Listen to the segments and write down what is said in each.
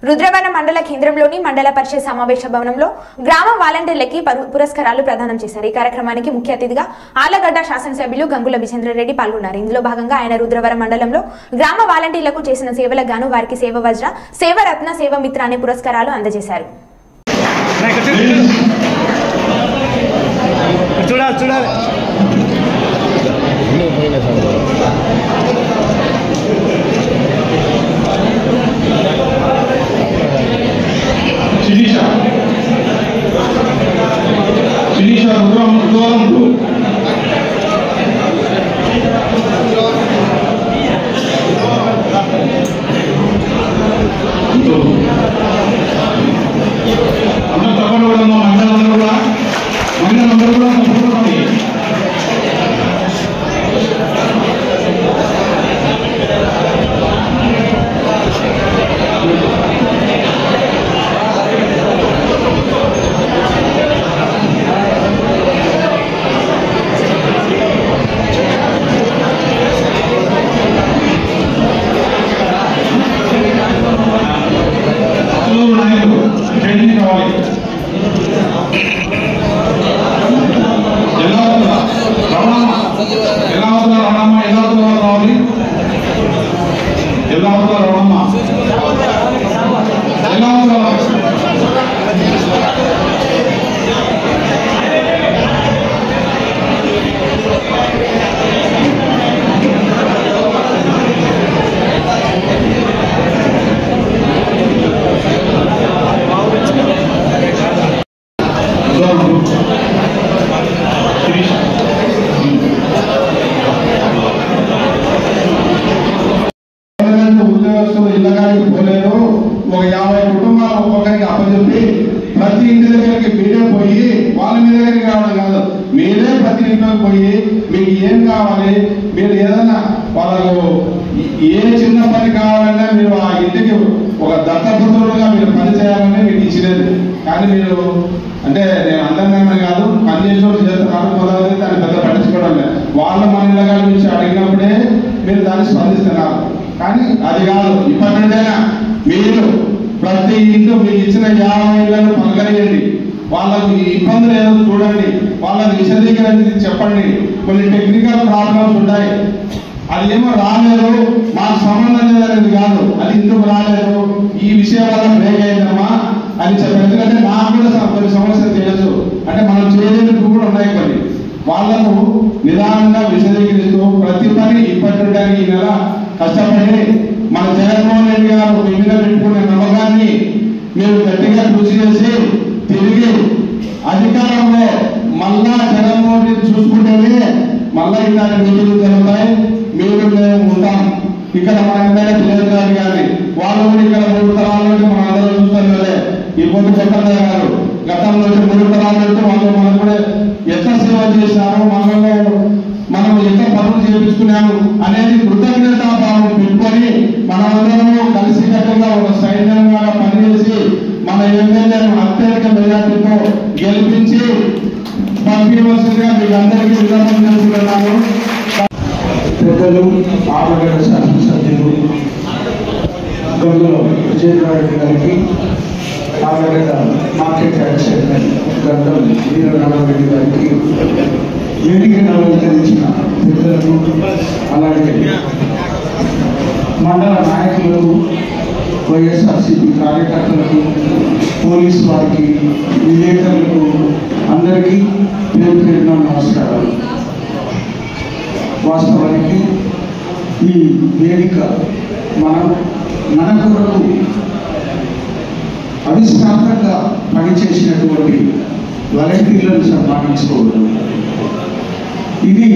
రుద్రవరం మండల కేంద్రంలోని మండల పరిషత్ సమావేశ భవనంలో గ్రామ వాలంటీర్లకి పురస్కారాలు ప్రదానం చేశారు. ఈ కార్యక్రమానికి ముఖ్య అతిథిగా ఆలగడ్డ శాసనసభ్యులు గంగుల విజేంద్రరెడ్డి పాల్గొన్నారు. ఇందులో భాగంగా ఆయన రుద్రవరం మండలంలో గ్రామ వాలంటీర్లకు చేసిన సేవలకు గాను వారికి సేవ వజ్ర, సేవరత్న, సేవ మిత్ర అనే పురస్కారాలు అందజేశారు. ప్రతి ఇంటి దగ్గరికి మీరే పోయి వాళ్ళ మీ దగ్గరికి రావడం కాదు, మీరే ప్రతి ఇంట్లోకి పోయి మీకు ఏం కావాలి, మీరు ఏదైనా వాళ్ళకు ఏ చిన్న పని కావాలన్నా మీరు ఆ ఇంటికి ఒక దత్తపుత్రులుగా మీరు పని చేయాలని మీకు ఇచ్చినది. కానీ మీరు అంటే నేను అందరినీ కాదు, పని చేసేవాళ్ళు చేస్తున్నారు, కొంతమంది దాన్ని పెద్ద పట్టించుకోవడం లేదు. వాళ్ళ మన ఇళ్ళగా నుంచి అడిగినప్పుడే మీరు దాన్ని స్పందిస్తున్నారు. కానీ అది కాదు, ఇప్పటి నుండైనా మీరు ప్రతి ఇంట్లో మీకు ఇచ్చిన 50 ఇళ్లను పలకరియండి, వాళ్ళకి ఇబ్బందులు ఏదో చూడండి, వాళ్ళకి విశదీకరించి చెప్పండి. కొన్ని టెక్నికల్ ప్రాబ్లమ్స్ ఉంటాయి, అది ఏమో రాలేదు, మాకు సంబంధం లేదనేది కాదు, అది ఎందుకు రాలేదు, ఈ విషయం వల్ల బ్రేక్ అయిందమ్మా అని చెప్పారు. ఎందుకంటే నాకు కూడా కొన్ని సమస్యలు తెలుసు, అంటే మనం చేయలేని కూడా ఉన్నాయి కొన్ని. వాళ్ళకు నిదానంగా విశదీకరిస్తూ ప్రతి పని ఇప్పటి నుండి ఈ నెల కష్టపడి మన జగన్మోహన్ రెడ్డి గారు మీ మీద పెట్టుకునే నమ్మకాన్ని మీరు గట్టిగా కృషి చేసి తిరిగి అధికారంలో మళ్ళా జగన్మోహన్ రెడ్డి చూసుకుంటేనే మళ్ళా ఇలాంటి మీటింగ్లు జరుగుతాయి. మీరు మేము ఉంటాం ఇక్కడ. మన ఎమ్మెల్యే పిల్లలు కానీ వాళ్ళు కూడా ఇక్కడ 3 తరాల నుండి మనం అందరూ చూస్తాం కదా. ఈ పొద్దు కొత్తగా గారు గతంలో 3 తరాల నుండి వాళ్ళు మనం కూడా ఎట్లా సేవ చేశారు, మనం ఎంత పనులు చేయించుకున్నాము అనేది కృతజ్ఞతా భావం పెట్టుకొని మనమందరము కలిసికట్టుగా ఒక సైన్యంగా పనిచేసి మన ఎమ్మెల్యేను అత్యధిక మెజార్టీతో గెలిపించి పంపించవలసిందిగా మీకు అందరికీ విన్నపం చేస్తున్నాను. పెద్దలు ఆలగడ్డ శాసనసభ్యులు గంగుల విజేంద్రరెడ్డి గారికి, Allagadda market yard chairman Gantam Veeranarayana గారికి, వేదికను అలంకరించిన పెద్దలకు, అలాగే మండల నాయకులకు, వైఎస్ఆర్సీపీ కార్యకర్తలకు, పోలీసు వారికి, విలేకరులకు అందరికీ పేరు పేరున నమస్కారాలు. వాస్తవానికి ఈ వేదిక మన కొరకు అవిశ్రాంతంగా పనిచేసినటువంటి వాలంటీర్లను సన్మానించుకోవడం, ఇది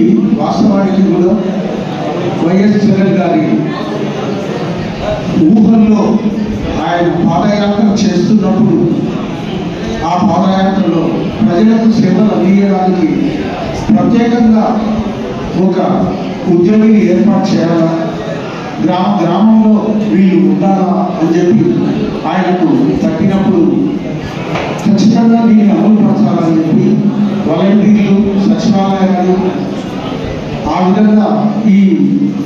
వాస్తవానికి కూడా వైఎస్ జగన్ గారి ఊహల్లో ఆయన పాదయాత్ర చేస్తున్నప్పుడు ఆ పాదయాత్రలో ప్రజలకు సేవలు అందించడానికి ప్రత్యేకంగా ఒక ఉద్యోగిని ఏర్పాటు చేయాలా, గ్రామంలో వీళ్ళు ఉండాలా అని చెప్పి ఆయనకు తట్టినప్పుడు ఖచ్చితంగా దీన్ని అమలుపరచాలని చెప్పి వాలంటీర్లు, సచివాలయాలు ఆ విధంగా ఈ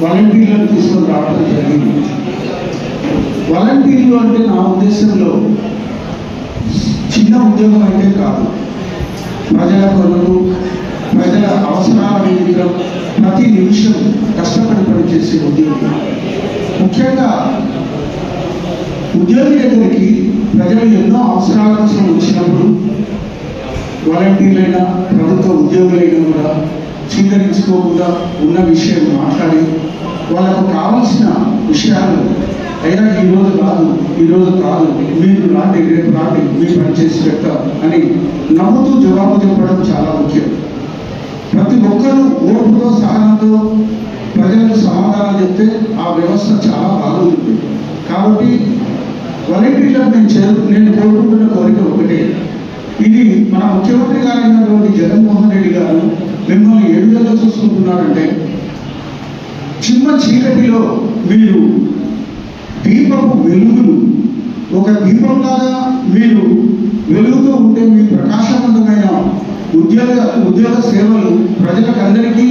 వాలంటీర్లను తీసుకొని రావడం జరిగింది. వాలంటీర్లు అంటే నా ఉద్దేశం భారతదేశంలో చిన్న ఉద్యోగం అయితే కాదు. ప్రజల కొరకు, ప్రజల అవసరాల నిమిత్తం ప్రతి నిమిషం కష్టపడి పనిచేసే ఉద్యోగి. ముఖ్యంగా ఉద్యోగి దగ్గరికి ప్రజలు ఎన్నో అవసరాల కోసం వచ్చినప్పుడు వాలంటీర్లైనా ప్రభుత్వ ఉద్యోగులైనా కూడా స్వీకరించుకోకుండా ఉన్న విషయం మాట్లాడి వాళ్ళకు కావాల్సిన విషయాలు అయినా ఈరోజు కాదు మీరు రాండి, రేపు రాండి, మీరు పనిచేసి పెడతాం అని నమ్ముతూ జవాబు చెప్పడం చాలా ముఖ్యం. ప్రతి ఒక్కరూ ఓర్పుతో సహనంతో ప్రజలకు సమాధానం చెప్తే ఆ వ్యవస్థ చాలా బాగుంటుంది. కాబట్టి వాలంటీర్లకు నేను కోరుకుంటున్న కోరిక ఒకటే. ఇది మన ముఖ్యమంత్రి గారైనటువంటి జగన్మోహన్ రెడ్డి గారు మిమ్మల్ని ఏ విధంగా చూసుకుంటున్నారంటే, చిన్న చీకటిలో మీరు దీపపు వెలుగులు, ఒక దీపంలాగా మీరు వెలుగుతూ ఉంటే మీ ప్రకాశవంతమైన ఉద్యోగ సేవలు ప్రజలకు అందరికీ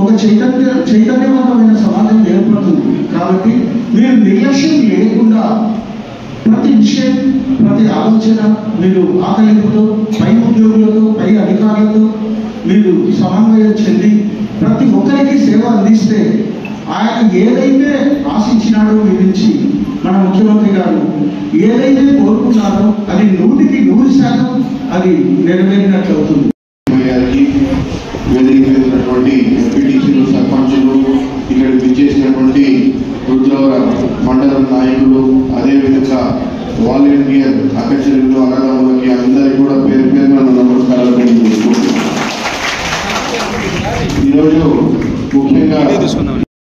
ఒక చైతన్యవంతమైన సమాజం ఏర్పడుతుంది. కాబట్టి మీరు నిర్లక్ష్యం లేకుండా ప్రతి విషయం, ప్రతి ఆలోచన మీరు ఆకలింపుతో పై ఉద్యోగులతో, పై అధికారులతో మీరు సమన్వయం చెంది ప్రతి ఒక్కరికి సేవ అందిస్తే ఆయన ఏదైతే ఆశించినాడో మీ నుంచి మన ముఖ్యమంత్రి గారు ఏదైతే కోరుకున్నారో అది 100% అది నెరవేరినట్లు అవుతుంది. వేదికటువంటి ఎంపీటీసీలు, సర్పంచులు, ఇక్కడ విచ్చేసినటువంటి రుద్రవరం మండలం నాయకులు, అదేవిధంగా వాలంటీర్ అక్కచెల్లెలు, అన్నదమ్ములకి అందరికీ కూడా పేరు పేరున నమస్కారాలు తెలియజేసుకుంటున్నాను. ఈరోజు ముఖ్యంగా